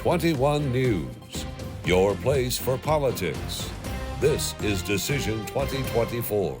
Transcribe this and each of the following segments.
21 News, your place for politics. This is Decision 2024.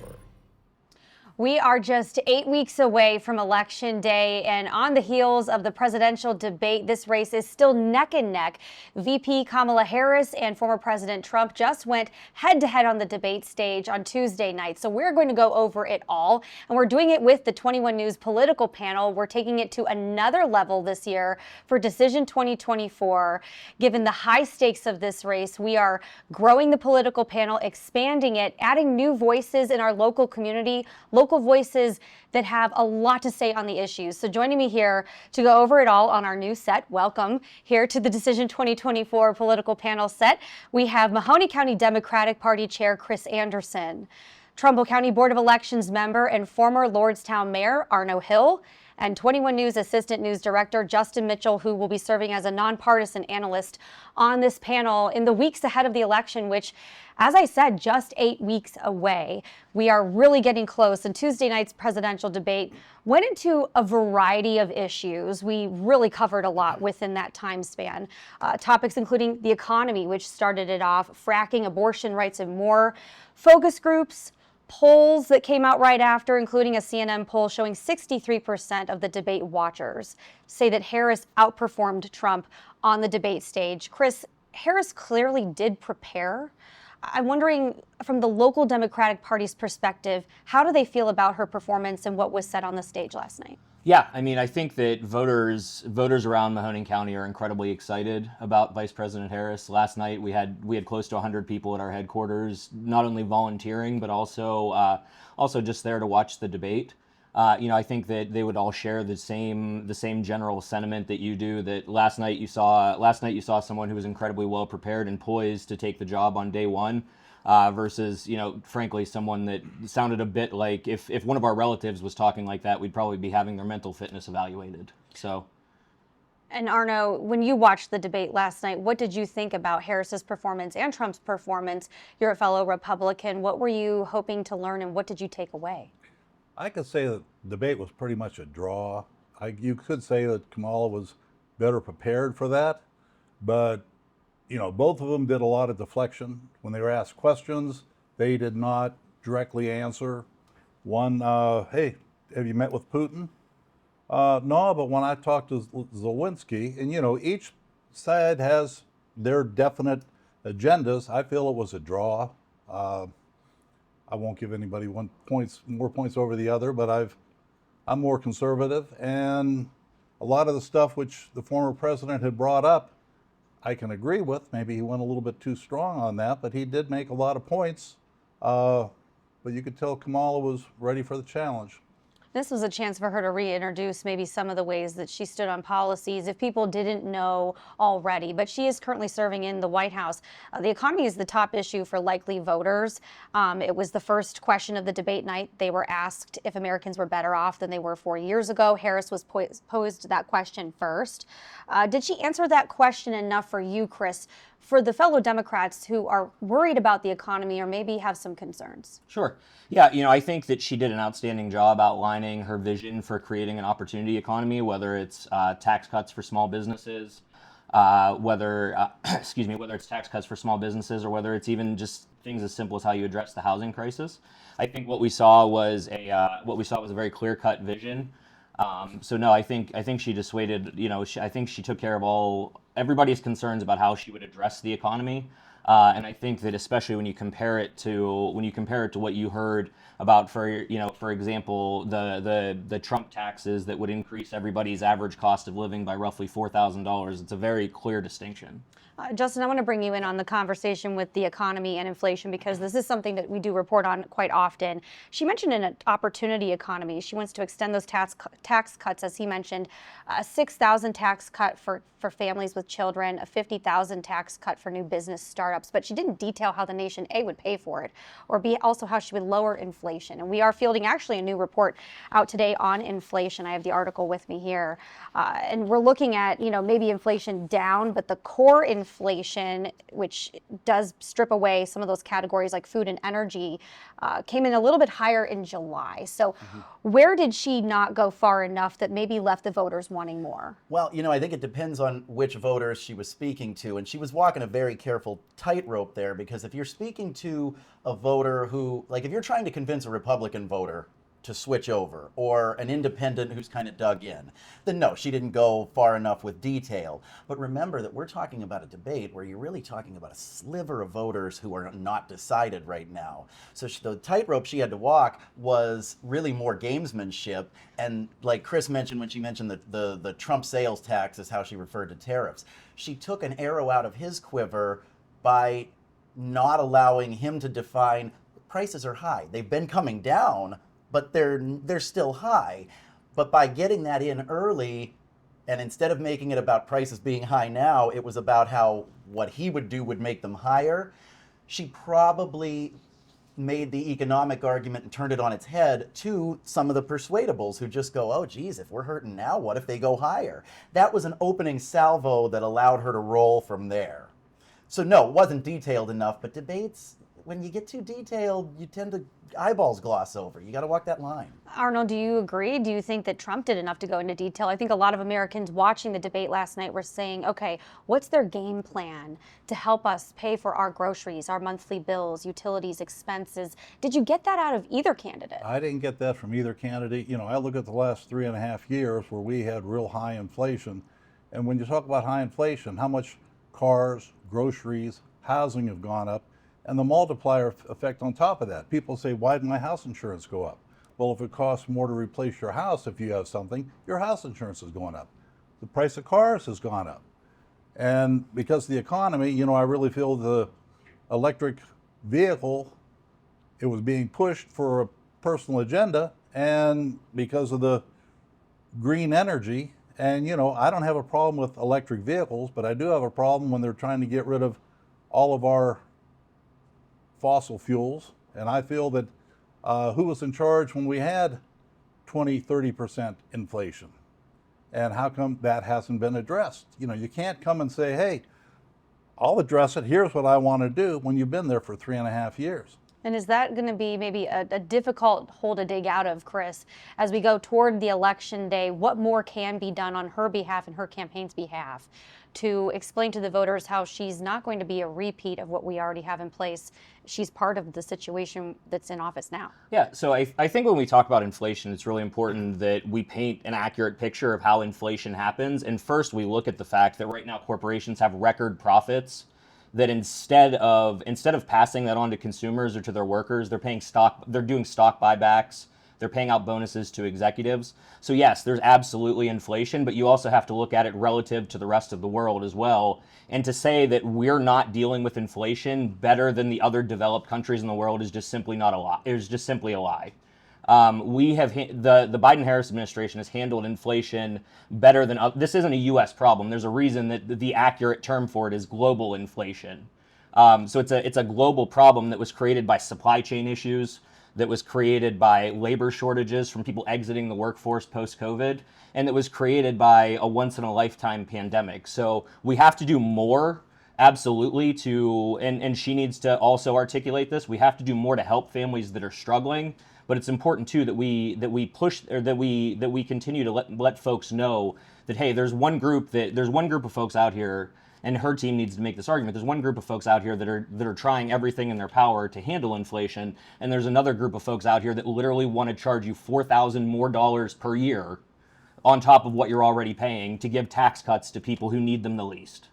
We are just 8 weeks away from Election Day, and on the heels of the presidential debate, this race is still neck and neck. VP Kamala Harris and former President Trump just went head-to-head on the debate stage on Tuesday night. So we're going to go over it all, and we're doing it with the 21 News political panel. We're taking it to another level this year for Decision 2024. Given the high stakes of this race, we are growing the political panel, expanding it, adding new voices in our local community, local voices that have a lot to say on the issues. So joining me here to go over it all on our new set, welcome here to the Decision 2024 political panel set. We have Mahoning County Democratic Party Chair Chris Anderson, Trumbull County Board of Elections member and former Lordstown Mayor Arno Hill, and 21 News Assistant News Director Justin Mitchell, who will be serving as a nonpartisan analyst on this panel in the weeks ahead of the election, which, as I said, just 8 weeks away. We are really getting close, and Tuesday night's presidential debate went into a variety of issues. We really covered a lot within that time span. Topics including the economy, which started it off, fracking, abortion rights, and more. Focus groups, polls that came out right after, including a CNN poll showing 63% of the debate watchers say that Harris outperformed Trump on the debate stage. Chris, Harris clearly did prepare. I'm wondering, from the local Democratic Party's perspective, how do they feel about her performance and what was said on the stage last night? Yeah, I mean, I think that voters around Mahoning County are incredibly excited about Vice President Harris. Last night we had close to 100 people at our headquarters, not only volunteering but also just there to watch the debate. I think that they would all share the same general sentiment that you do. That last night you saw someone who was incredibly well prepared and poised to take the job on day one. Versus, frankly, someone that sounded a bit like if one of our relatives was talking like that, we'd probably be having their mental fitness evaluated. So. And Arno, when you watched the debate last night, what did you think about Harris's performance and Trump's performance? You're a fellow Republican. What were you hoping to learn, and what did you take away? I could say that the debate was pretty much a draw. You could say that Kamala was better prepared for that, but both of them did a lot of deflection. When they were asked questions, they did not directly answer. One, hey, have you met with Putin? No, but when I talked to Zelensky, and each side has their definite agendas, I feel it was a draw. I won't give anybody more points over the other, but I'm more conservative, and a lot of the stuff which the former president had brought up, I can agree with. Maybe he went a little bit too strong on that, but he did make a lot of points. But you could tell Kamala was ready for the challenge. This was a chance for her to reintroduce maybe some of the ways that she stood on policies if people didn't know already. But she is currently serving in the White House. The economy is the top issue for likely voters. It was the first question of the debate night. They were asked if Americans were better off than they were 4 years ago. Harris was posed that question first. Did she answer that question enough for you, Chris, for the fellow Democrats who are worried about the economy or maybe have some concerns? Sure. Yeah, I think that she did an outstanding job outlining her vision for creating an opportunity economy, whether it's tax cuts for small businesses, whether it's tax cuts for small businesses, or whether it's even just things as simple as how you address the housing crisis. I think what we saw was a very clear-cut vision. So no, I think she dissuaded. I think she took care of everybody's concerns about how she would address the economy. And I think that especially when you compare it to what you heard about, for example, the Trump taxes that would increase everybody's average cost of living by roughly $4,000, it's a very clear distinction. Justin, I want to bring you in on the conversation with the economy and inflation, because this is something that we do report on quite often. She mentioned an opportunity economy. She wants to extend those tax cuts, as he mentioned, a $6,000 tax cut for families with children, a $50,000 tax cut for new business startups. flare-ups, but she didn't detail how the nation, A, would pay for it, or B, also how she would lower inflation. And we are fielding actually a new report out today on inflation. I have the article with me here. And we're looking at, maybe inflation down, but the core inflation, which does strip away some of those categories like food and energy, came in a little bit higher in July. So where did she not go far enough that maybe left the voters wanting more? Well, I think it depends on which voters she was speaking to. And she was walking a very careful tightrope there, because if you're speaking to a voter who, like if you're trying to convince a Republican voter to switch over, or an independent who's kind of dug in, then no, she didn't go far enough with detail. But remember that we're talking about a debate where you're really talking about a sliver of voters who are not decided right now. So the tightrope she had to walk was really more gamesmanship. And like Chris mentioned when she mentioned the Trump sales tax is how she referred to tariffs. She took an arrow out of his quiver by not allowing him to define prices are high. They've been coming down, but they're still high. But by getting that in early, and instead of making it about prices being high now, it was about how what he would do would make them higher. She probably made the economic argument and turned it on its head to some of the persuadables who just go, oh geez, if we're hurting now, what if they go higher? That was an opening salvo that allowed her to roll from there. So no, it wasn't detailed enough, but debates, when you get too detailed, you tend to eyeballs gloss over. You got to walk that line. Arno, do you agree? Do you think that Trump did enough to go into detail? I think a lot of Americans watching the debate last night were saying, okay, what's their game plan to help us pay for our groceries, our monthly bills, utilities, expenses? Did you get that out of either candidate? I didn't get that from either candidate. I look at the last 3.5 years where we had real high inflation. And when you talk about high inflation, how much cars, groceries, housing have gone up, and the multiplier effect on top of that. People say, why did my house insurance go up? Well, if it costs more to replace your house, if you have something, your house insurance is going up. The price of cars has gone up. And because of the economy, I really feel the electric vehicle, it was being pushed for a personal agenda, and because of the green energy. And, I don't have a problem with electric vehicles, but I do have a problem when they're trying to get rid of all of our fossil fuels. And I feel that who was in charge when we had 20-30% inflation? And how come that hasn't been addressed? You can't come and say, hey, I'll address it, here's what I want to do, when you've been there for 3.5 years. And is that going to be maybe a difficult hole to dig out of, Chris, as we go toward the election day? What more can be done on her behalf and her campaign's behalf to explain to the voters how she's not going to be a repeat of what we already have in place? She's part of the situation that's in office now. Yeah, so I think when we talk about inflation, it's really important that we paint an accurate picture of how inflation happens. And first, we look at the fact that right now corporations have record profits, that instead of passing that on to consumers or to their workers, they're doing stock buybacks, they're paying out bonuses to executives. So yes, there's absolutely inflation, but you also have to look at it relative to the rest of the world as well. And to say that we're not dealing with inflation better than the other developed countries in the world is just simply not a lie. It's just simply a lie. The Biden-Harris administration has handled inflation better than this isn't a U.S. problem. There's a reason that the accurate term for it is global inflation. So it's a global problem that was created by supply chain issues, that was created by labor shortages from people exiting the workforce post-COVID, and that was created by a once-in-a-lifetime pandemic. So we have to do more, absolutely, and she needs to also articulate this. We have to do more to help families that are struggling. But it's important too that we push, or that we continue to let folks know that, hey, there's one group of folks out here, and her team needs to make this argument. There's one group of folks out here that are trying everything in their power to handle inflation, and there's another group of folks out here that literally want to charge you $4,000 more per year on top of what you're already paying to give tax cuts to people who need them the least.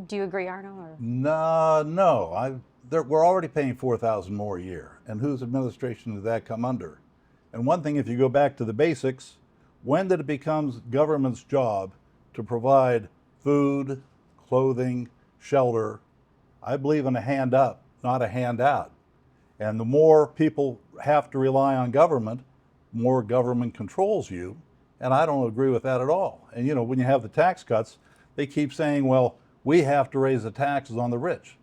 Do you agree, Arno? Or? No. We're already paying $4,000 more a year. And whose administration did that come under? And one thing, if you go back to the basics, when did it become government's job to provide food, clothing, shelter? I believe in a hand up, not a handout. And the more people have to rely on government, more government controls you. And I don't agree with that at all. And when you have the tax cuts, they keep saying, well, we have to raise the taxes on the rich.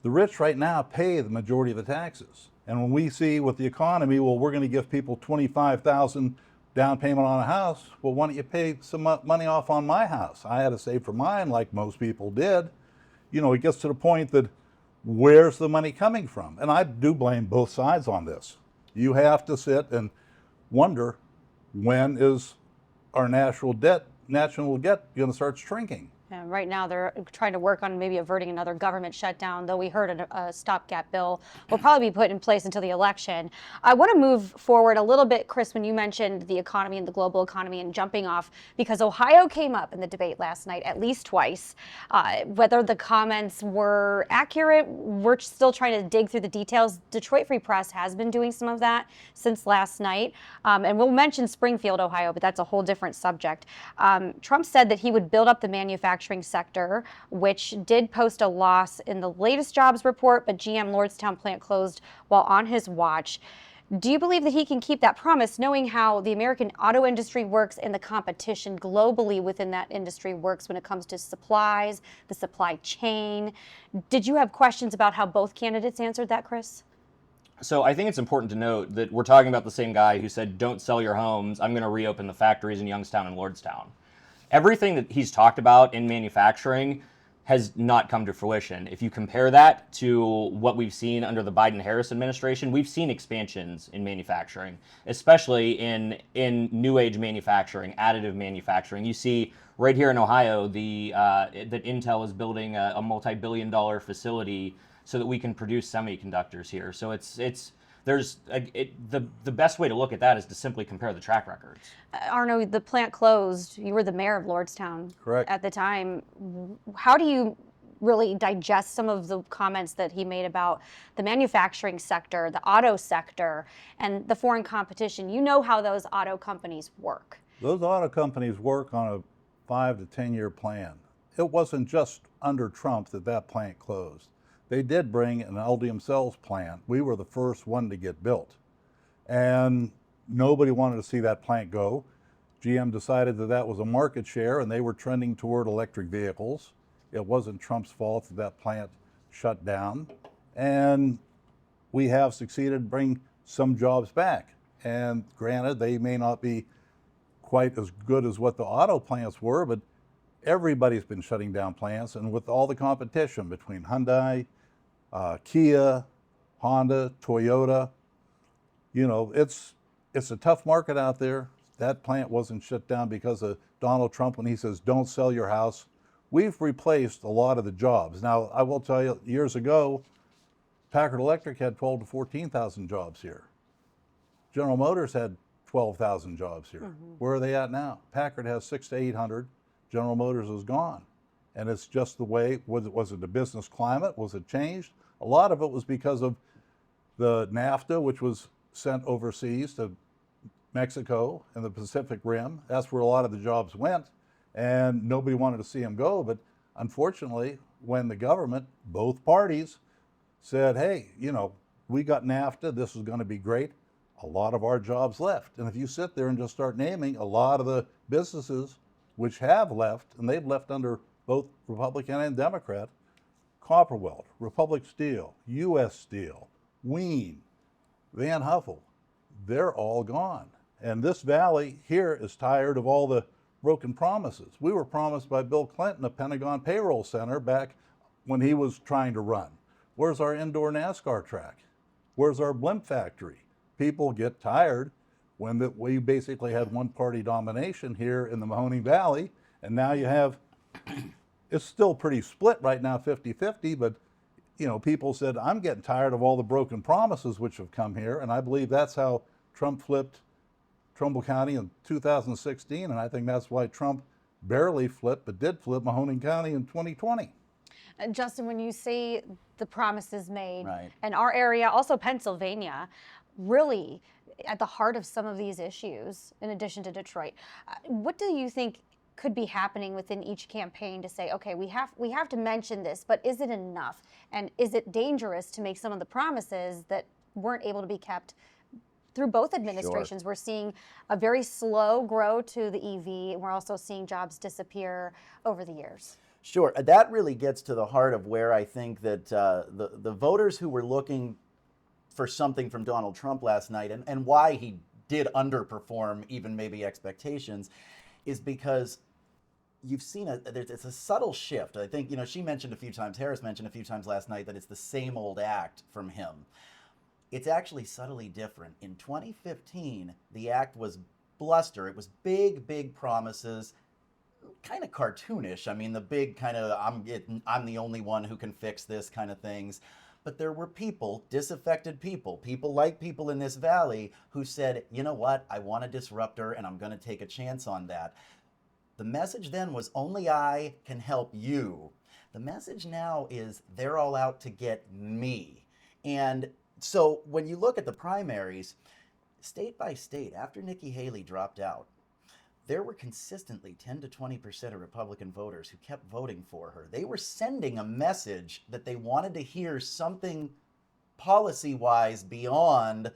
The rich right now pay the majority of the taxes. And when we see with the economy, well, we're going to give people $25,000 down payment on a house. Well, why don't you pay some money off on my house? I had to save for mine like most people did. You know, it gets to the point that where's the money coming from? And I do blame both sides on this. You have to sit and wonder, when is our national debt going to start shrinking? And right now, they're trying to work on maybe averting another government shutdown, though we heard a stopgap bill will probably be put in place until the election. I want to move forward a little bit, Chris, when you mentioned the economy and the global economy and jumping off, because Ohio came up in the debate last night at least twice. Whether the comments were accurate, we're still trying to dig through the details. Detroit Free Press has been doing some of that since last night. And we'll mention Springfield, Ohio, but that's a whole different subject. Trump said that he would build up the manufacturing sector, which did post a loss in the latest jobs report, but GM Lordstown plant closed while on his watch. Do you believe that he can keep that promise, knowing how the American auto industry works and the competition globally within that industry works when it comes to supplies, the supply chain? Did you have questions about how both candidates answered that, Chris? So I think it's important to note that we're talking about the same guy who said, don't sell your homes, I'm going to reopen the factories in Youngstown and Lordstown. Everything that he's talked about in manufacturing has not come to fruition. If you compare that to what we've seen under the Biden-Harris administration, we've seen expansions in manufacturing, especially in new age manufacturing, additive manufacturing. You see right here in Ohio that Intel is building a multi-billion-dollar facility so that we can produce semiconductors here. So the best way to look at that is to simply compare the track records. Arno, the plant closed. You were the mayor of Lordstown Correct. at the time. How do you really digest some of the comments that he made about the manufacturing sector, the auto sector, and the foreign competition? You know how those auto companies work. Those auto companies work on a 5 to 10 year plan. It wasn't just under Trump that plant closed. They did bring an LDM cells plant. We were the first one to get built. And nobody wanted to see that plant go. GM decided that was a market share, and they were trending toward electric vehicles. It wasn't Trump's fault that plant shut down. And we have succeeded in bringing some jobs back. And granted, they may not be quite as good as what the auto plants were, but everybody's been shutting down plants. And with all the competition between Hyundai, Kia, Honda, Toyota, you know, it's a tough market out there. That plant wasn't shut down because of Donald Trump when he says, don't sell your house. We've replaced a lot of the jobs. Now, I will tell you, years ago, Packard Electric had 12 to 14,000 jobs here. General Motors had 12,000 jobs here. Mm-hmm. Where are they at now? Packard has 600 to 800. General Motors is gone. And it's just the way, was it the business climate? Was it changed? A lot of it was because of the NAFTA, which was sent overseas to Mexico and the Pacific Rim. That's where a lot of the jobs went, and nobody wanted to see them go. But unfortunately, when the government, both parties, said, hey, you know, we got NAFTA, this is going to be great, a lot of our jobs left. And if you sit there and just start naming a lot of the businesses which have left, and they've left under both Republican and Democrat, Copperweld, Republic Steel, U.S. Steel, Ween, Van Huffel, they're all gone. And this valley here is tired of all the broken promises. We were promised by Bill Clinton a Pentagon payroll center back when he was trying to run. Where's our indoor NASCAR track? Where's our blimp factory? People get tired when we basically had one-party domination here in the Mahoning Valley, and now you have, it's still pretty split right now, 50-50, but you know, people said, I'm getting tired of all the broken promises which have come here, and I believe that's how Trump flipped Trumbull County in 2016, and I think that's why Trump barely flipped, but did flip Mahoning County in 2020. Justin, when you see the promises made, right, and our area, also Pennsylvania, really at the heart of some of these issues, in addition to Detroit, what do you think could be happening within each campaign to say, okay, we have to mention this, but is it enough? And is it dangerous to make some of the promises that weren't able to be kept through both administrations? Sure. We're seeing a very slow grow to the EV, and we're also seeing jobs disappear over the years. Sure, that really gets to the heart of where I think that the voters who were looking for something from Donald Trump last night, and why he did underperform even maybe expectations, is because you've seen it's a subtle shift. I think, she mentioned a few times, Harris mentioned a few times last night that it's the same old act from him. It's actually subtly different. In 2015, the act was bluster. It was big, big promises, kind of cartoonish. I mean, the big kind of I'm the only one who can fix this kind of things. But there were people, disaffected people like people in this valley who said, you know what, I want a disruptor and I'm going to take a chance on that. The message then was only I can help you. The message now is they're all out to get me. And so when you look at the primaries, state by state, after Nikki Haley dropped out, there were consistently 10 to 20% of Republican voters who kept voting for her. They were sending a message that they wanted to hear something policy-wise beyond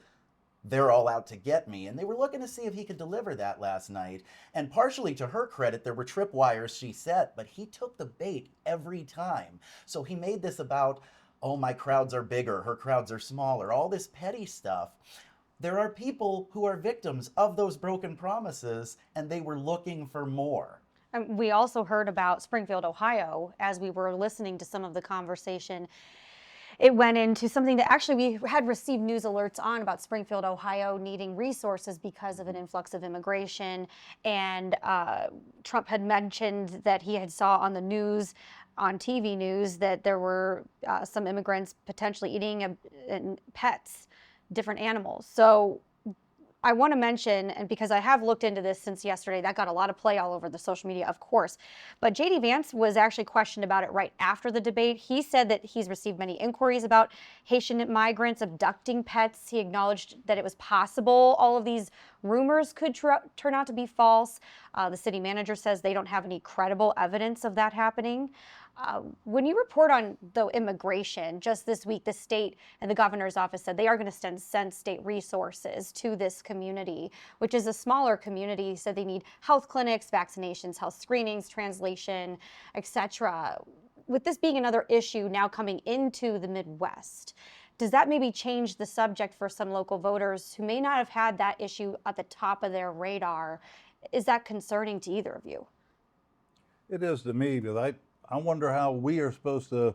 they're all out to get me. And they were looking to see if he could deliver that last night. And partially to her credit, there were tripwires she set, but he took the bait every time. So he made this about, oh, my crowds are bigger, her crowds are smaller, all this petty stuff. There are people who are victims of those broken promises, and they were looking for more. And we also heard about Springfield, Ohio, as we were listening to some of the conversation. It went into something that actually we had received news alerts on about Springfield, Ohio needing resources because of an influx of immigration. And Trump had mentioned that he had saw on the news, on TV news, that there were some immigrants potentially eating pets, different animals. So I want to mention, and because I have looked into this since yesterday, that got a lot of play all over the social media, of course, but J.D. Vance was actually questioned about it right after the debate. He said that he's received many inquiries about Haitian migrants abducting pets. He acknowledged that it was possible all of these rumors could turn out to be false. The city manager says they don't have any credible evidence of that happening. When you report on, though, immigration, just this week, the state and the governor's office said they are going to send state resources to this community, which is a smaller community. So they need health clinics, vaccinations, health screenings, translation, etc. With this being another issue now coming into the Midwest, does that maybe change the subject for some local voters who may not have had that issue at the top of their radar? Is that concerning to either of you? It is to me, because I wonder how we are supposed to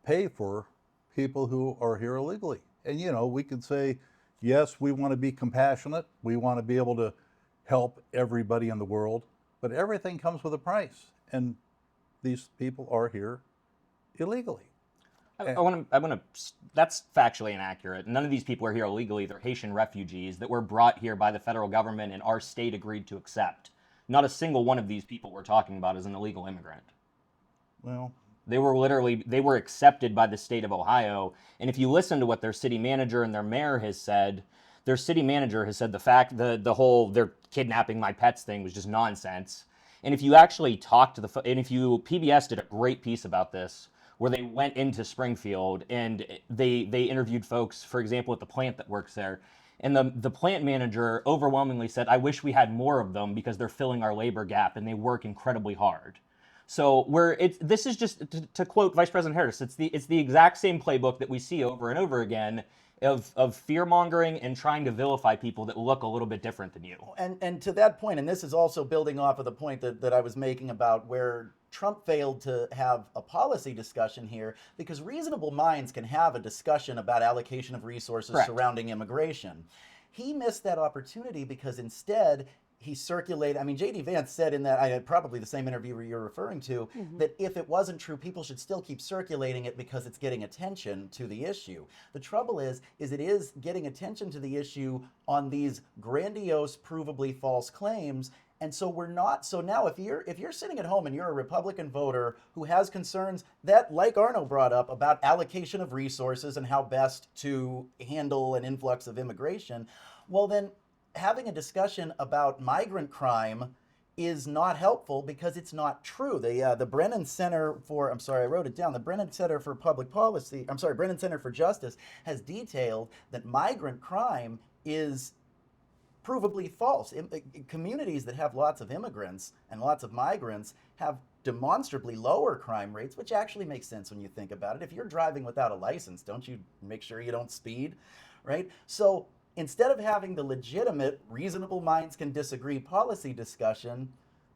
pay for people who are here illegally. And, we could say, yes, we want to be compassionate. We want to be able to help everybody in the world. But everything comes with a price. And these people are here illegally. That's factually inaccurate. None of these people are here illegally. They're Haitian refugees that were brought here by the federal government and our state agreed to accept. Not a single one of these people we're talking about is an illegal immigrant. Well, they were accepted by the state of Ohio. And if you listen to what their city manager and their mayor has said, their city manager has said the whole they're kidnapping my pets thing was just nonsense. And if you actually talk to PBS did a great piece about this, where they went into Springfield and they interviewed folks, for example, at the plant that works there. And the plant manager overwhelmingly said, I wish we had more of them because they're filling our labor gap and they work incredibly hard. So this is just, to quote Vice President Harris, it's the exact same playbook that we see over and over again of fear-mongering and trying to vilify people that look a little bit different than you. And to that point, and this is also building off of the point that I was making about where Trump failed to have a policy discussion here, because reasonable minds can have a discussion about allocation of resources Correct. surrounding immigration. He missed that opportunity because instead he circulated, J.D. Vance said in that, probably the same interview you're referring to, that if it wasn't true, people should still keep circulating it because it's getting attention to the issue. The trouble is it is getting attention to the issue on these grandiose, provably false claims. And so now if you're sitting at home and you're a Republican voter who has concerns that, like Arno brought up, about allocation of resources and how best to handle an influx of immigration, well then, having a discussion about migrant crime is not helpful because it's not true. The Brennan Center for, I wrote it down, the Brennan Center for Brennan Center for Justice has detailed that migrant crime is provably false. Communities that have lots of immigrants and lots of migrants have demonstrably lower crime rates, which actually makes sense when you think about it. If you're driving without a license, don't you make sure you don't speed, right? So instead of having the legitimate, reasonable minds can disagree policy discussion,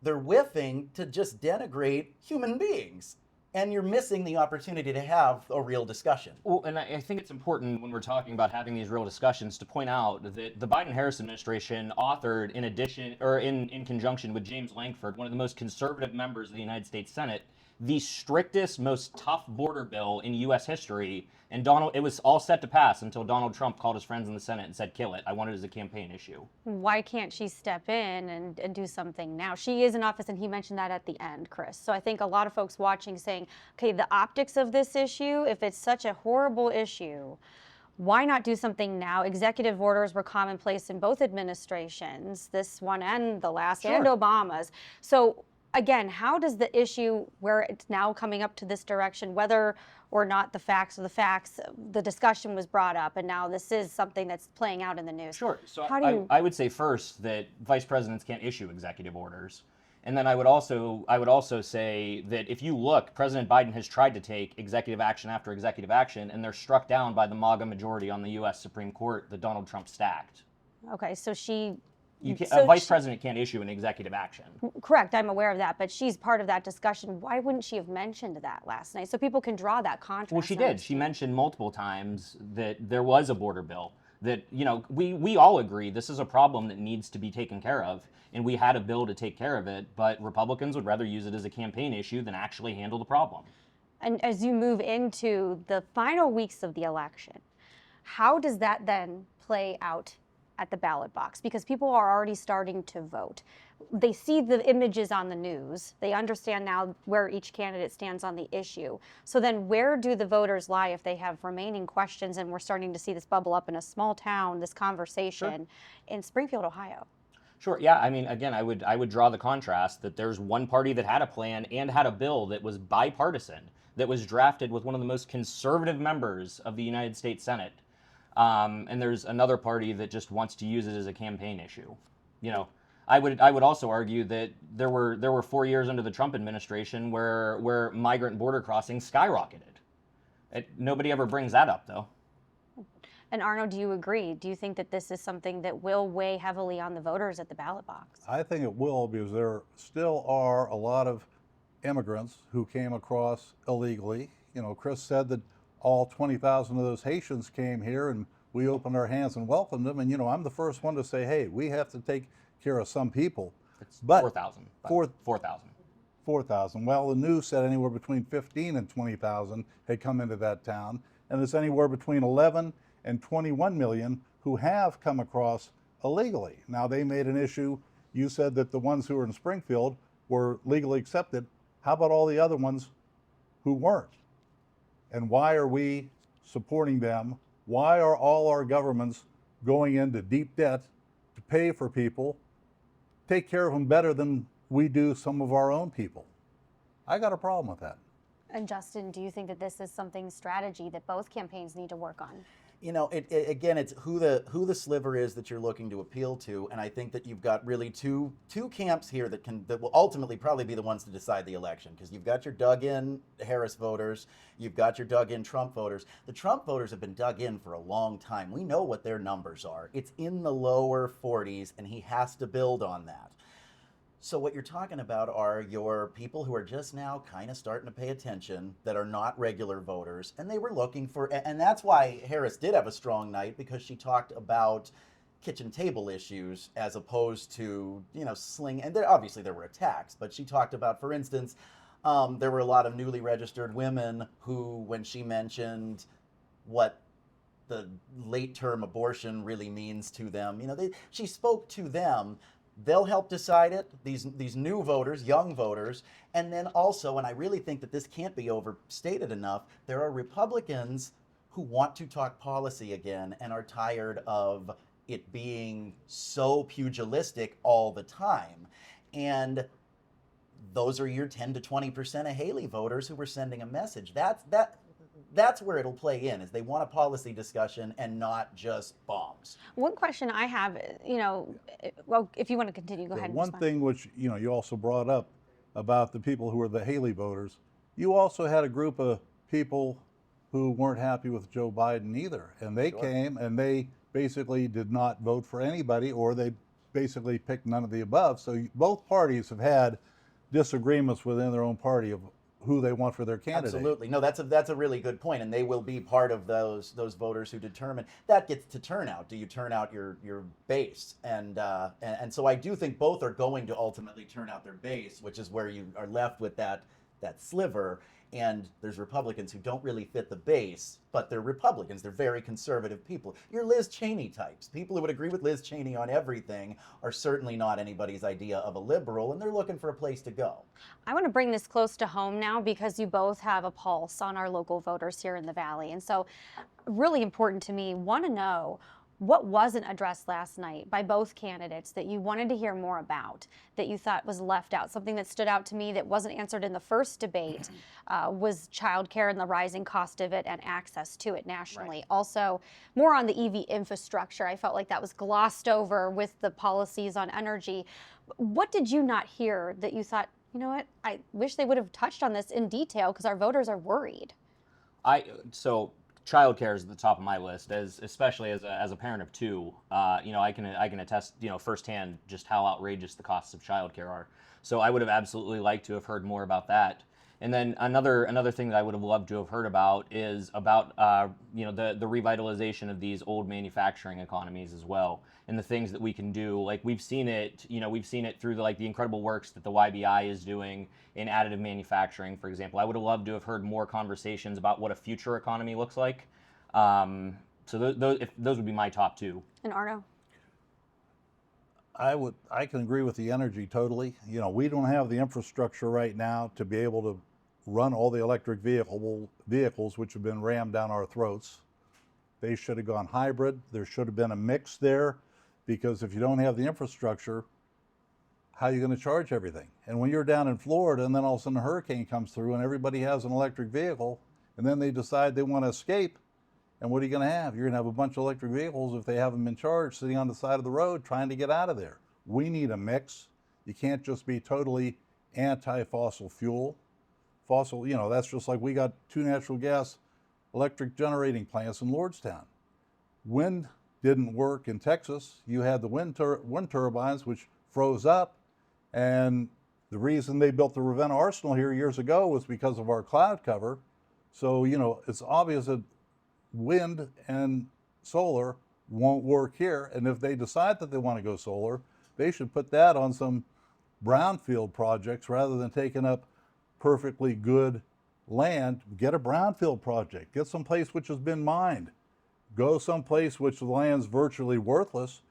they're whiffing to just denigrate human beings. And you're missing the opportunity to have a real discussion. Well, and I think it's important when we're talking about having these real discussions to point out that the Biden-Harris administration authored, in addition, or in conjunction with James Lankford, one of the most conservative members of the United States Senate, the strictest, most tough border bill in U.S. history. And it was all set to pass until Donald Trump called his friends in the Senate and said, kill it. I want it as a campaign issue. Why can't she step in and do something now? She is in office, and he mentioned that at the end, Chris. So I think a lot of folks watching saying, okay, the optics of this issue, if it's such a horrible issue, why not do something now? Executive orders were commonplace in both administrations, this one and the last, and Obama's. So again, how does the issue, where it's now coming up to this direction, whether or not the discussion was brought up, and now this is something that's playing out in the news. Sure. So how do you... I would say first that vice presidents can't issue executive orders. And then I would also say that if you look, President Biden has tried to take executive action after executive action, and they're struck down by the MAGA majority on the U.S. Supreme Court that Donald Trump stacked. Okay, so a vice president can't issue an executive action. Correct, I'm aware of that, but she's part of that discussion. Why wouldn't she have mentioned that last night? So people can draw that contrast. Well, she did. She mentioned multiple times that there was a border bill, that, we all agree this is a problem that needs to be taken care of, and we had a bill to take care of it, but Republicans would rather use it as a campaign issue than actually handle the problem. And as you move into the final weeks of the election, how does that then play out at the ballot box? Because people are already starting to vote. They see the images on the news. They understand now where each candidate stands on the issue. So then where do the voters lie if they have remaining questions? And we're starting to see this bubble up in a small town, this conversation in Springfield, Ohio. Sure. Yeah. I mean, again, I would draw the contrast that there's one party that had a plan and had a bill that was bipartisan, that was drafted with one of the most conservative members of the United States Senate. And there's another party that just wants to use it as a campaign issue. I would also argue that there were 4 years under the Trump administration where migrant border crossings skyrocketed. Nobody ever brings that up, though. And Arno, do you agree? Do you think that this is something that will weigh heavily on the voters at the ballot box? I think it will, because there still are a lot of immigrants who came across illegally. Chris said that all 20,000 of those Haitians came here, and we opened our hands and welcomed them. And I'm the first one to say, hey, we have to take care of some people. It's but 4,000. 4,000. 4,000. Well, the news said anywhere between 15 and 20,000 had come into that town, and it's anywhere between 11 and 21 million who have come across illegally. Now, they made an issue. You said that the ones who were in Springfield were legally accepted. How about all the other ones who weren't? And why are we supporting them? Why are all our governments going into deep debt to pay for people, take care of them better than we do some of our own people? I got a problem with that. And Justin, do you think that this is strategy that both campaigns need to work on? Again, it's who the sliver is that you're looking to appeal to, and I think that you've got really two camps here that will ultimately probably be the ones to decide the election, because you've got your dug-in Harris voters, you've got your dug-in Trump voters. The Trump voters have been dug in for a long time. We know what their numbers are. It's in the lower 40s, and he has to build on that. So what you're talking about are your people who are just now kind of starting to pay attention, that are not regular voters, and they were looking for, and that's why Harris did have a strong night, because she talked about kitchen table issues as opposed to, and obviously there were attacks, but she talked about, for instance, there were a lot of newly registered women who, when she mentioned what the late-term abortion really means to them, she spoke to them. They'll help decide it, these new voters, young voters. And then also, and I really think that this can't be overstated enough, there are Republicans who want to talk policy again and are tired of it being so pugilistic all the time. And those are your 10 to 20% of Haley voters who were sending a message. that's where it'll play in, is they want a policy discussion and not just bombs. One question I have, well, if you want to continue, go ahead. And One respond. thing which you also brought up about the people who were the Haley voters, you also had a group of people who weren't happy with Joe Biden either, and they came and they basically did not vote for anybody, or they basically picked none of the above. So both parties have had disagreements within their own party of who they want for their candidate. Absolutely. No, that's a really good point, and they will be part of those voters who determine. That gets to turnout. Do you turn out your base? And so I do think both are going to ultimately turn out their base, which is where you are left with that sliver. And there's Republicans who don't really fit the base, but they're Republicans. They're very conservative people. Your Liz Cheney types. People who would agree with Liz Cheney on everything are certainly not anybody's idea of a liberal, and they're looking for a place to go. I want to bring this close to home now because you both have a pulse on our local voters here in the Valley. And so really important to me, want to know what wasn't addressed last night by both candidates that you wanted to hear more about, that you thought was left out. Something that stood out to me that wasn't answered in the first debate was childcare and the rising cost of it and access to it nationally. Right. Also, more on the EV infrastructure. I felt like that was glossed over with the policies on energy. What did you not hear that you thought, you know what, I wish they would have touched on this in detail because our voters are worried? Childcare is at the top of my list, especially as a parent of two. I can attest, firsthand just how outrageous the costs of childcare are. So I would have absolutely liked to have heard more about that. And then another thing that I would have loved to have heard about is about the revitalization of these old manufacturing economies as well, and the things that we can do. Like we've seen it through the incredible works that the YBI is doing in additive manufacturing, for example. I would have loved to have heard more conversations about what a future economy looks like. So those would be my top two. And Arno? I can agree with the energy totally. We don't have the infrastructure right now to be able to run all the electric vehicles which have been rammed down our throats. They should have gone hybrid. There should have been a mix there, because if you don't have the infrastructure, how are you going to charge everything? And when you're down in Florida and then all of a sudden a hurricane comes through and everybody has an electric vehicle and then they decide they want to escape, and what are you going to have? You're going to have a bunch of electric vehicles, if they haven't been charged, sitting on the side of the road trying to get out of there. We need a mix. You can't just be totally anti-fossil fuel. That's just like we got 2 natural gas electric generating plants in Lordstown. Wind didn't work in Texas. You had the wind turbines, which froze up. And the reason they built the Ravenna Arsenal here years ago was because of our cloud cover. So, it's obvious that wind and solar won't work here. And if they decide that they want to go solar, they should put that on some brownfield projects rather than taking up perfectly good land. Get a brownfield project. Get someplace which has been mined. Go someplace which the land's virtually worthless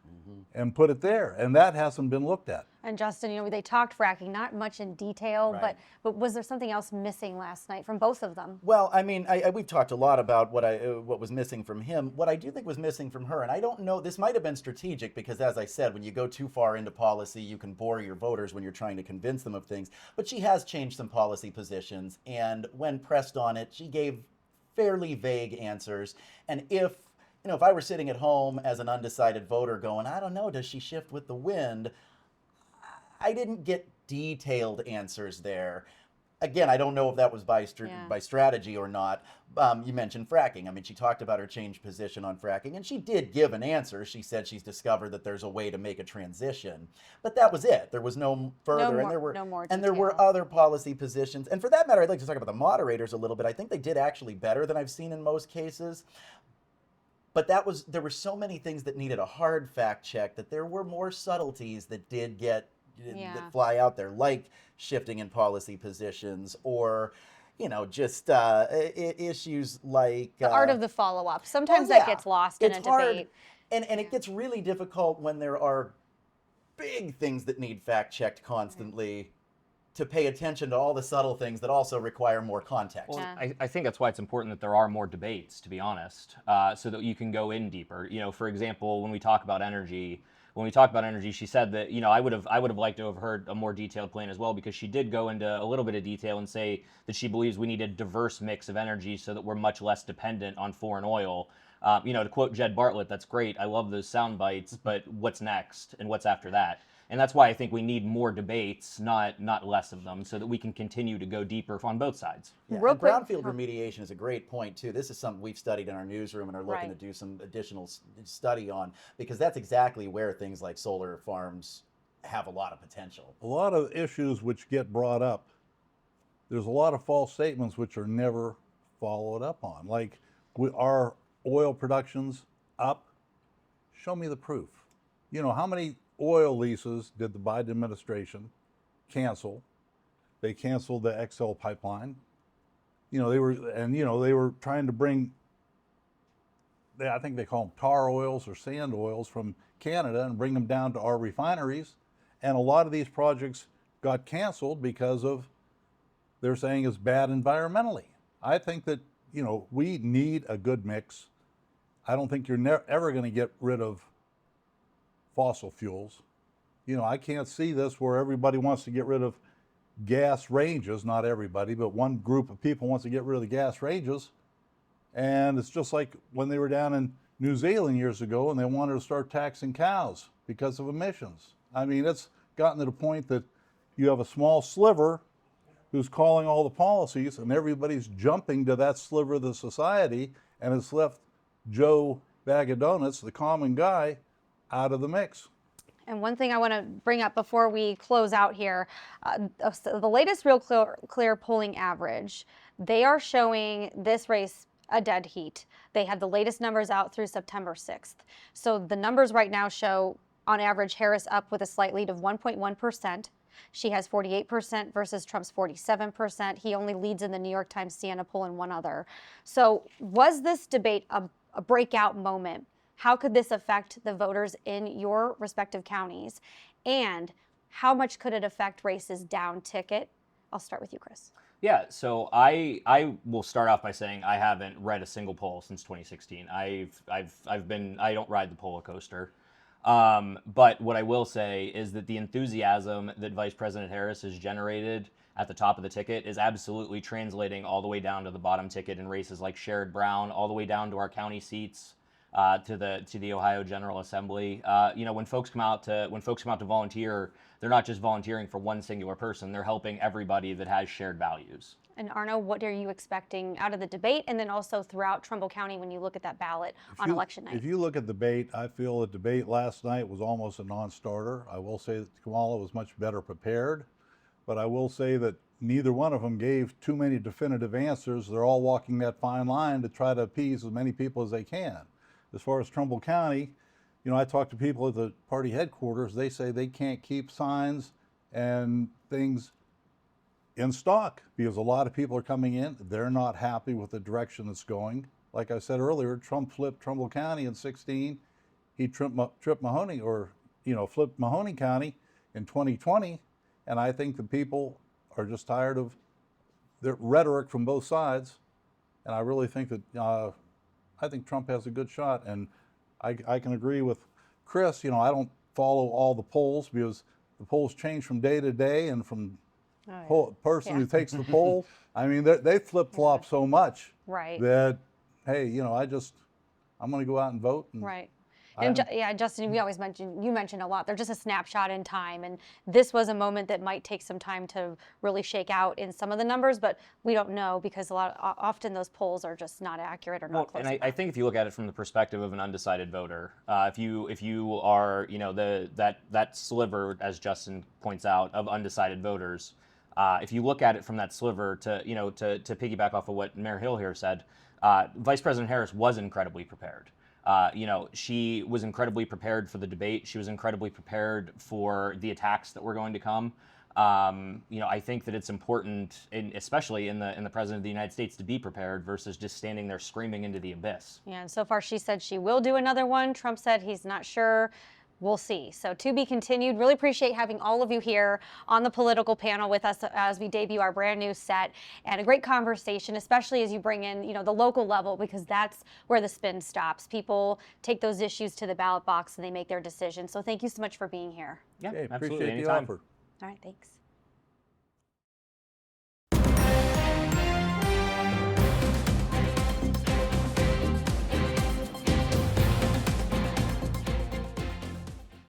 and put it there. And that hasn't been looked at. And Justin, they talked fracking, not much in detail, Right. but was there something else missing last night from both of them? Well, I mean, we've talked a lot about what was missing from him. What I do think was missing from her, and I don't know, this might have been strategic because, as I said, when you go too far into policy, you can bore your voters when you're trying to convince them of things. But she has changed some policy positions, and when pressed on it, she gave fairly vague answers. And if I were sitting at home as an undecided voter going, I don't know, does she shift with the wind? I didn't get detailed answers there. Again, I don't know if that was by strategy or not. You mentioned fracking. I mean, she talked about her changed position on fracking, and she did give an answer. She said she's discovered that there's a way to make a transition, but that was it. There was no further, and there were other policy positions. And for that matter, I'd like to talk about the moderators a little bit. I think they did actually better than I've seen in most cases. But there were so many things that needed a hard fact check that there were more subtleties that did that fly out there, like shifting in policy positions, or just issues like The art of the follow-up. Sometimes that gets lost in a debate. And it gets really difficult when there are big things that need fact checked constantly, to pay attention to all the subtle things that also require more context. Well, I think that's why it's important that there are more debates, to be honest, so that you can go in deeper. For example, when we talk about energy, when we talked about energy, she said that, I would have liked to have heard a more detailed plan as well, because she did go into a little bit of detail and say that she believes we need a diverse mix of energy so that we're much less dependent on foreign oil. To quote Jed Bartlett, that's great. I love those sound bites, but what's next and what's after that? And that's why I think we need more debates, not less of them, so that we can continue to go deeper on both sides. Yeah, Real and quick- brownfield remediation is a great point too. This is something we've studied in our newsroom and are looking Right. to do some additional study on, because that's exactly where things like solar farms have a lot of potential. A lot of issues which get brought up, there's a lot of false statements which are never followed up on. Like, our oil production's up. Show me the proof. How many oil leases did the Biden administration cancel? They canceled the XL pipeline. They were trying to bring, I think they call them tar oils or sand oils from Canada and bring them down to our refineries. And a lot of these projects got canceled because of, they're saying it's bad environmentally. I think that, we need a good mix. I don't think you're ever going to get rid of fossil fuels. I can't see this where everybody wants to get rid of gas ranges, not everybody, but one group of people wants to get rid of the gas ranges. And it's just like when they were down in New Zealand years ago and they wanted to start taxing cows because of emissions. I mean, it's gotten to the point that you have a small sliver who's calling all the policies and everybody's jumping to that sliver of the society, and it's left Joe Bag of Donuts, the common guy, out of the mix. And one thing I want to bring up before we close out here, the latest Real Clear polling average, they are showing this race a dead heat. They had the latest numbers out through September 6th. So the numbers right now show, on average, Harris up with a slight lead of 1.1%. She has 48% versus Trump's 47%. He only leads in the New York Times Siena poll and one other. So was this debate a breakout moment? How could this affect the voters in your respective counties? And how much could it affect races down ticket? I'll start with you, Chris. Yeah, so I will start off by saying I haven't read a single poll since 2016. I don't ride the poll coaster. But what I will say is that the enthusiasm that Vice President Harris has generated at the top of the ticket is absolutely translating all the way down to the bottom ticket in races like Sherrod Brown, all the way down to our county seats. To the Ohio General Assembly. When folks come out to volunteer, they're not just volunteering for one singular person. They're helping everybody that has shared values. And Arno, what are you expecting out of the debate, and then also throughout Trumbull County when you look at that ballot on election night? If you look at the debate, I feel the debate last night was almost a non-starter. I will say that Kamala was much better prepared, but I will say that neither one of them gave too many definitive answers. They're all walking that fine line to try to appease as many people as they can. As far as Trumbull County, I talk to people at the party headquarters. They say they can't keep signs and things in stock because a lot of people are coming in. They're not happy with the direction it's going. Like I said earlier, Trump flipped Trumbull County in 2016. He flipped Mahoning, flipped Mahoning County in 2020. And I think the people are just tired of the rhetoric from both sides. And I really think that I think Trump has a good shot, and I can agree with Chris. I don't follow all the polls because the polls change from day to day, and from person who takes the poll. I mean, they flip-flop so much that, hey, I'm going to go out and vote. And right. And Justin, you mentioned a lot. They're just a snapshot in time, and this was a moment that might take some time to really shake out in some of the numbers, but we don't know because often those polls are just not accurate or not close. And I think if you look at it from the perspective of an undecided voter, if you are that sliver, as Justin points out, of undecided voters, if you look at it from that sliver to piggyback off of what Mayor Hill here said, Vice President Harris was incredibly prepared. She was incredibly prepared for the debate. She was incredibly prepared for the attacks that were going to come. I think that it's important, especially in the President of the United States, to be prepared versus just standing there screaming into the abyss. Yeah, and so far she said she will do another one. Trump said he's not sure. We'll see. So to be continued. Really appreciate having all of you here on the political panel with us as we debut our brand new set, and a great conversation, especially as you bring in, the local level, because that's where the spin stops. People take those issues to the ballot box and they make their decisions. So thank you so much for being here. Yeah, Okay, absolutely. appreciate the Anytime. offer. All right, thanks.